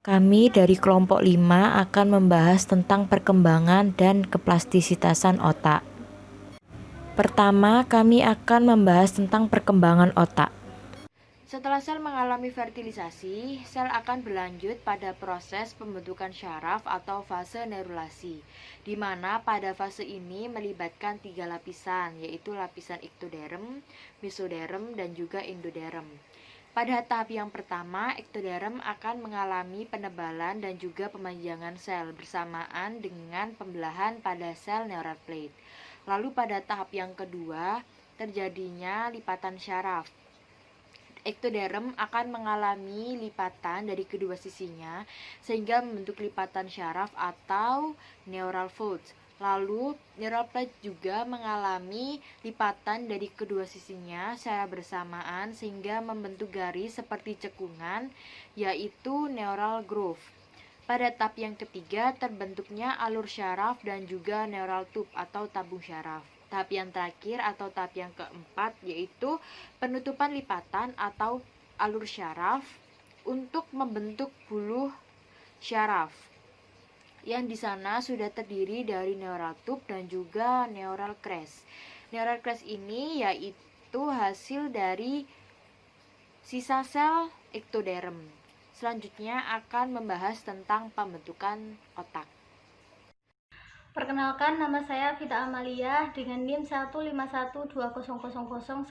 Kami dari kelompok 5 akan membahas tentang perkembangan dan keplastisitasan otak. Pertama, kami akan membahas tentang perkembangan otak. Setelah sel mengalami fertilisasi, sel akan berlanjut pada proses pembentukan syaraf atau fase neurulasi, di mana pada fase ini melibatkan 3 lapisan, yaitu lapisan ektoderm, mesoderm, dan juga endoderm. Pada tahap yang pertama, ektoderm akan mengalami penebalan dan juga pemanjangan sel bersamaan dengan pembelahan pada sel neural plate. Lalu pada tahap yang kedua, terjadinya lipatan syaraf. Ektoderm akan mengalami lipatan dari kedua sisinya sehingga membentuk lipatan syaraf atau neural folds. Lalu neural plate juga mengalami lipatan dari kedua sisinya secara bersamaan sehingga membentuk garis seperti cekungan, yaitu neural groove. Pada tahap yang ketiga terbentuknya alur syaraf dan juga neural tube atau tabung syaraf. Tahap yang terakhir atau tahap yang keempat yaitu penutupan lipatan atau alur syaraf untuk membentuk buluh syaraf yang di sana sudah terdiri dari neural tube dan juga neural crest. Neural crest ini yaitu hasil dari sisa sel ektoderm. Selanjutnya akan membahas tentang pembentukan otak. Perkenalkan, nama saya Vita Amalia dengan NIM 15120000171.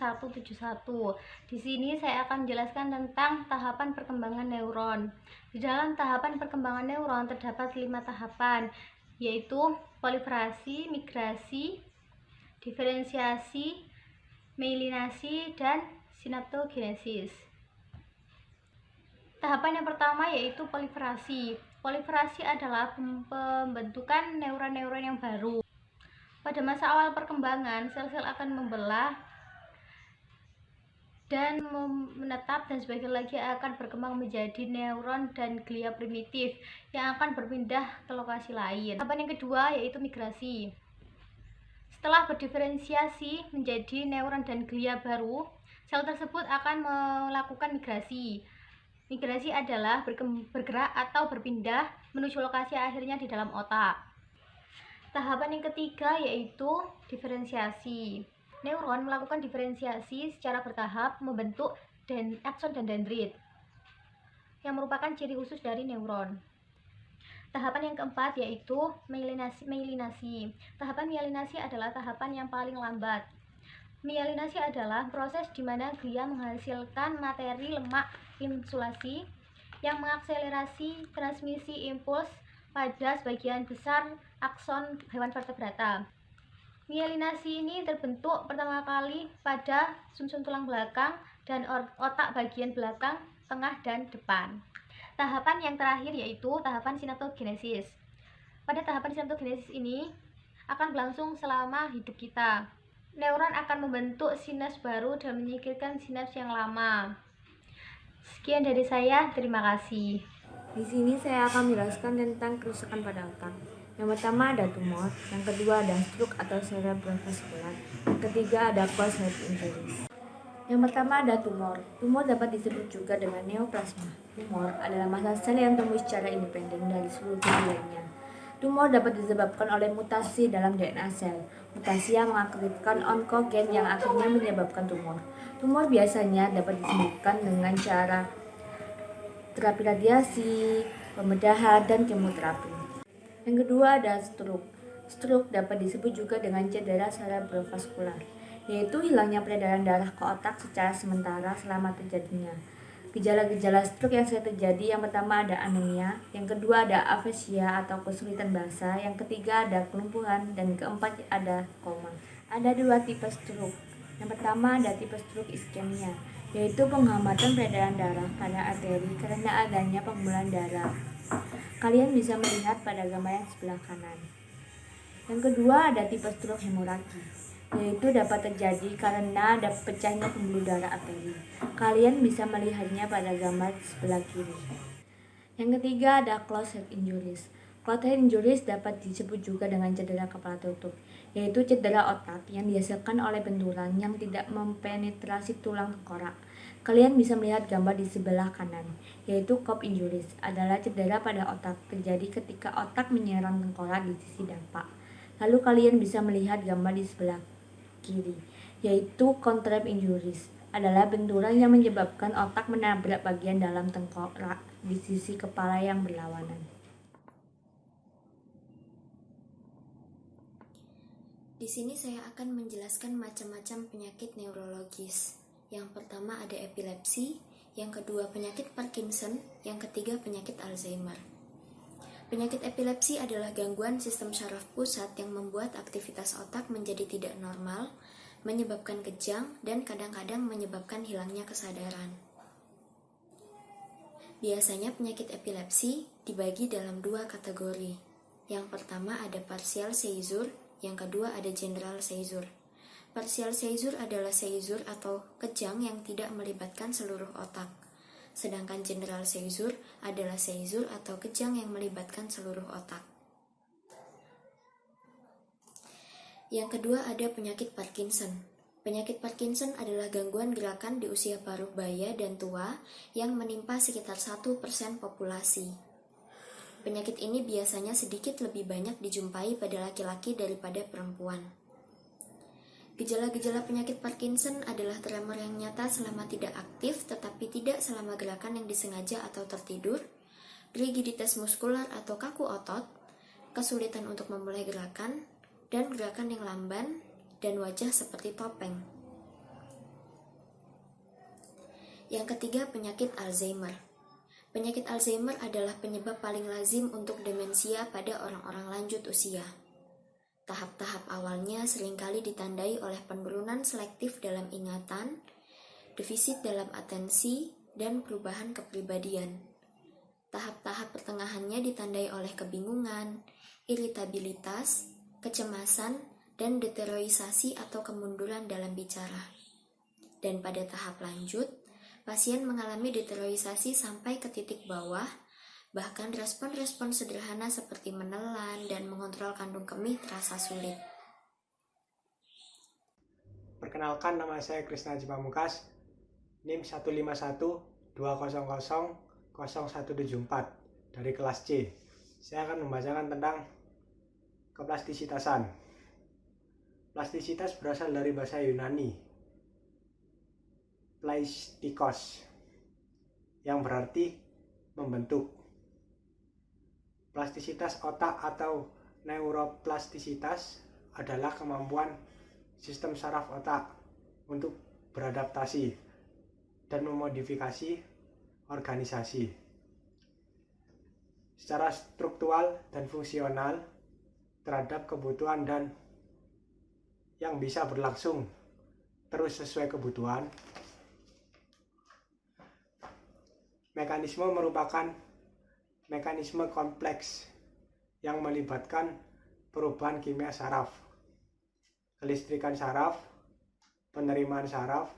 Di sini saya akan menjelaskan tentang tahapan perkembangan neuron. Di dalam tahapan perkembangan neuron terdapat 5 tahapan, yaitu proliferasi, migrasi, diferensiasi, myelinasi, dan sinaptogenesis. Tahapan yang pertama yaitu proliferasi. Proliferasi adalah pembentukan neuron-neuron yang baru. Pada masa awal perkembangan, sel-sel akan membelah dan menetap, dan sebagian lagi akan berkembang menjadi neuron dan glia primitif yang akan berpindah ke lokasi lain. Tahapan yang kedua yaitu migrasi. Setelah berdiferensiasi menjadi neuron dan glia baru, sel tersebut akan melakukan migrasi. Migrasi adalah bergerak atau berpindah menuju lokasi akhirnya di dalam otak. Tahapan yang ketiga yaitu diferensiasi. Neuron melakukan diferensiasi secara bertahap membentuk akson dan dendrit yang merupakan ciri khusus dari neuron. Tahapan yang keempat yaitu myelinasi. Tahapan myelinasi adalah tahapan yang paling lambat. Myelinasi adalah proses di mana glia menghasilkan materi lemak insulasi yang mengakselerasi transmisi impuls pada sebagian besar akson hewan vertebrata. Myelinasi ini terbentuk pertama kali pada sumsum tulang belakang dan otak bagian belakang, tengah, dan depan. Tahapan yang terakhir yaitu tahapan sinaptogenesis. Pada tahapan sinaptogenesis ini akan berlangsung selama hidup kita. Neuron akan membentuk sinaps baru dan menyingkirkan sinaps yang lama. Sekian dari saya, terima kasih. Di sini saya akan menjelaskan tentang kerusakan pada otak. Yang pertama ada tumor, yang kedua ada stroke atau cerebrovascular, yang ketiga ada cause head injuries. Yang pertama ada tumor. Tumor dapat disebut juga dengan neoplasma. Tumor adalah massa sel yang tumbuh secara independen dari seluruh tubuh lainnya. Tumor dapat disebabkan oleh mutasi dalam DNA sel. Mutasi yang mengaktifkan onkogen yang akhirnya menyebabkan tumor. Tumor biasanya dapat disembuhkan dengan cara terapi radiasi, pembedahan, dan kemoterapi. Yang kedua ada stroke. Stroke dapat disebut juga dengan cedera cerebrovaskular, yaitu hilangnya peredaran darah ke otak secara sementara selama terjadinya. Gejala-gejala stroke yang sering terjadi, yang pertama ada anemia, yang kedua ada afesia atau kesulitan bahasa, yang ketiga ada kelumpuhan, dan keempat ada koma. Ada 2 tipe stroke. Yang pertama ada tipe stroke iskemia, yaitu penghambatan peredaran darah pada arteri karena adanya pengumpulan darah. Kalian bisa melihat pada gambar yang sebelah kanan. Yang kedua ada tipe stroke hemoragi, yaitu dapat terjadi karena ada pecahnya pembuluh darah arteri. Kalian bisa melihatnya pada gambar sebelah kiri. Yang ketiga ada closed head injuries. Closed head injuries dapat disebut juga dengan cedera kepala tutup, yaitu cedera otak yang dihasilkan oleh benturan yang tidak mempenetrasi tulang tengkorak. Kalian bisa melihat gambar di sebelah kanan, yaitu Cobb injuries adalah cedera pada otak terjadi ketika otak menyerang tengkorak di sisi dampak. Lalu kalian bisa melihat gambar di sebelah kiri, yaitu Contrap injuries adalah benturan yang menyebabkan otak menabrak bagian dalam tengkorak di sisi kepala yang berlawanan. Di sini saya akan menjelaskan macam-macam penyakit neurologis. Yang pertama ada epilepsi, yang kedua penyakit Parkinson, yang ketiga penyakit Alzheimer. Penyakit epilepsi adalah gangguan sistem saraf pusat yang membuat aktivitas otak menjadi tidak normal, menyebabkan kejang, dan kadang-kadang menyebabkan hilangnya kesadaran. Biasanya penyakit epilepsi dibagi dalam dua kategori. Yang pertama ada partial seizure, yang kedua ada general seizure. Partial seizure adalah seizure atau kejang yang tidak melibatkan seluruh otak. Sedangkan general seizure adalah seizure atau kejang yang melibatkan seluruh otak. Yang kedua ada penyakit Parkinson. Penyakit Parkinson adalah gangguan gerakan di usia paruh baya dan tua yang menimpa sekitar 1% populasi. Penyakit ini biasanya sedikit lebih banyak dijumpai pada laki-laki daripada perempuan. Gejala-gejala penyakit Parkinson adalah tremor yang nyata selama tidak aktif tetapi tidak selama gerakan yang disengaja atau tertidur, rigiditas muskular atau kaku otot, kesulitan untuk memulai gerakan, dan gerakan yang lamban, dan wajah seperti topeng. Yang ketiga, penyakit Alzheimer. Penyakit Alzheimer adalah penyebab paling lazim untuk demensia pada orang-orang lanjut usia. Tahap-tahap awalnya seringkali ditandai oleh penurunan selektif dalam ingatan, defisit dalam atensi, dan perubahan kepribadian. Tahap-tahap pertengahannya ditandai oleh kebingungan, iritabilitas, kecemasan, dan deteriorisasi atau kemunduran dalam bicara. Dan pada tahap lanjut, pasien mengalami deteriorisasi sampai ke titik bawah, bahkan respon-respon sederhana seperti menelan dan mengontrol kandung kemih terasa sulit. Perkenalkan, nama saya Krisna Pamungkas, NIM 15120000174 dari kelas C. Saya akan membacakan tentang keplastisitasan. Plastisitas berasal dari bahasa Yunani, plastikos, yang berarti membentuk. Plastisitas otak atau neuroplastisitas adalah kemampuan sistem saraf otak untuk beradaptasi dan memodifikasi organisasi secara struktural dan fungsional terhadap kebutuhan dan yang bisa berlangsung terus sesuai kebutuhan. Mekanisme merupakan mekanisme kompleks yang melibatkan perubahan kimia saraf, kelistrikan saraf, penerimaan saraf,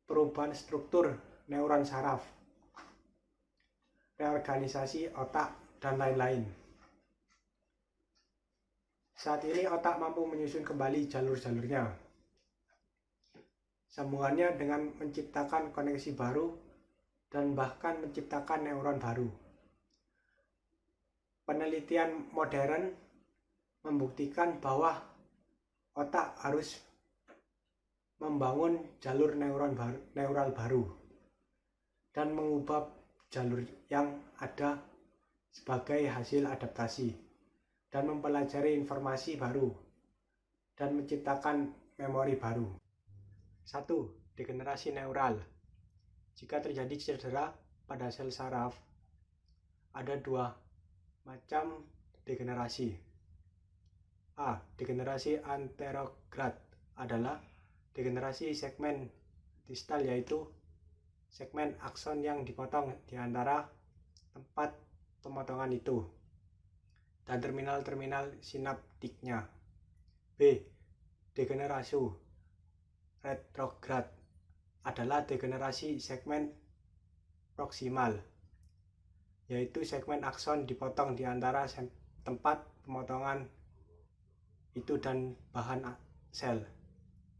perubahan struktur neuron saraf, reorganisasi otak, dan lain-lain. Saat ini otak mampu menyusun kembali jalur-jalurnya. Sambungannya dengan menciptakan koneksi baru dan bahkan menciptakan neuron baru. Penelitian modern membuktikan bahwa otak harus membangun jalur neural baru dan mengubah jalur yang ada sebagai hasil adaptasi dan mempelajari informasi baru dan menciptakan memori baru. 1. Degenerasi neural. Jika terjadi cedera pada sel saraf, ada dua macam degenerasi. A. Degenerasi anterograd adalah degenerasi segmen distal, yaitu segmen akson yang dipotong di antara tempat pemotongan itu dan terminal-terminal sinaptiknya. B. Degenerasi retrograd adalah degenerasi segmen proksimal, yaitu segmen akson dipotong di antara tempat pemotongan itu dan bahan sel.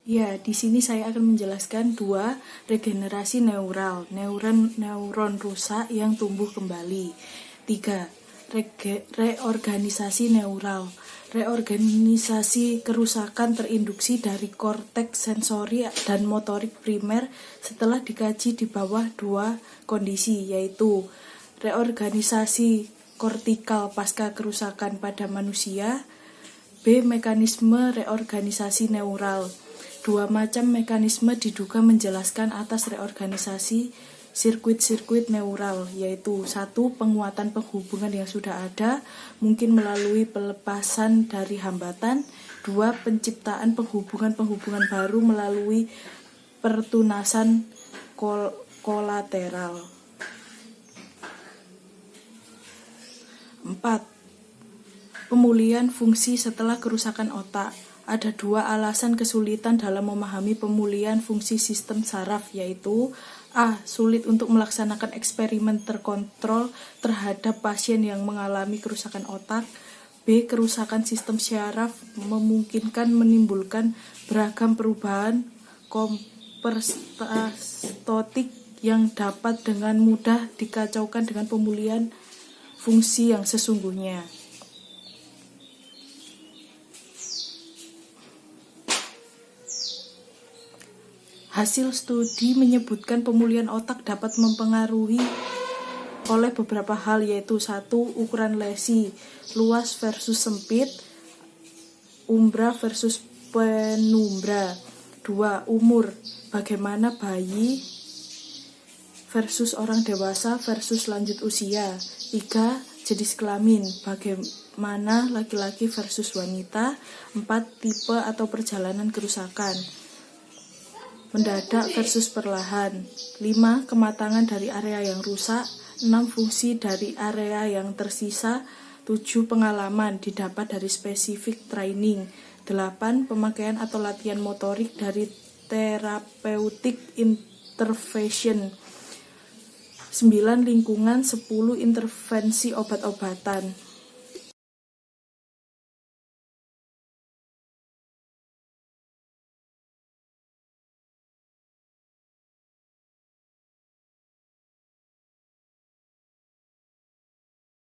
Ya, di sini saya akan menjelaskan 2 regenerasi neural, neuron rusak yang tumbuh kembali. 3. Reorganisasi neural. Reorganisasi kerusakan terinduksi dari korteks sensori dan motorik primer setelah dikaji di bawah 2 kondisi, yaitu reorganisasi kortikal pasca kerusakan pada manusia. B. Mekanisme reorganisasi neural. 2 macam mekanisme diduga menjelaskan atas reorganisasi sirkuit-sirkuit neural, yaitu 1. Penguatan penghubungan yang sudah ada, mungkin melalui pelepasan dari hambatan. 2. Penciptaan penghubungan-penghubungan baru melalui pertunasan kolateral. 4. Pemulihan fungsi setelah kerusakan otak. Ada 2 alasan kesulitan dalam memahami pemulihan fungsi sistem saraf, yaitu A. Sulit untuk melaksanakan eksperimen terkontrol terhadap pasien yang mengalami kerusakan otak. B. Kerusakan sistem syaraf memungkinkan menimbulkan beragam perubahan kompensatorik yang dapat dengan mudah dikacaukan dengan pemulihan fungsi yang sesungguhnya. Hasil studi menyebutkan pemulihan otak dapat mempengaruhi oleh beberapa hal, yaitu 1. Ukuran lesi, luas versus sempit, umbra versus penumbra. 2. Umur, bagaimana bayi versus orang dewasa versus lanjut usia. 3. Jenis kelamin, bagaimana laki-laki versus wanita. 4. Tipe atau perjalanan kerusakan, mendadak versus perlahan. 5. Kematangan dari area yang rusak. 6. Fungsi dari area yang tersisa. 7. Pengalaman didapat dari spesifik training. 8. Pemakaian atau latihan motorik dari therapeutic intervention. 9. Lingkungan. 10. Intervensi obat-obatan.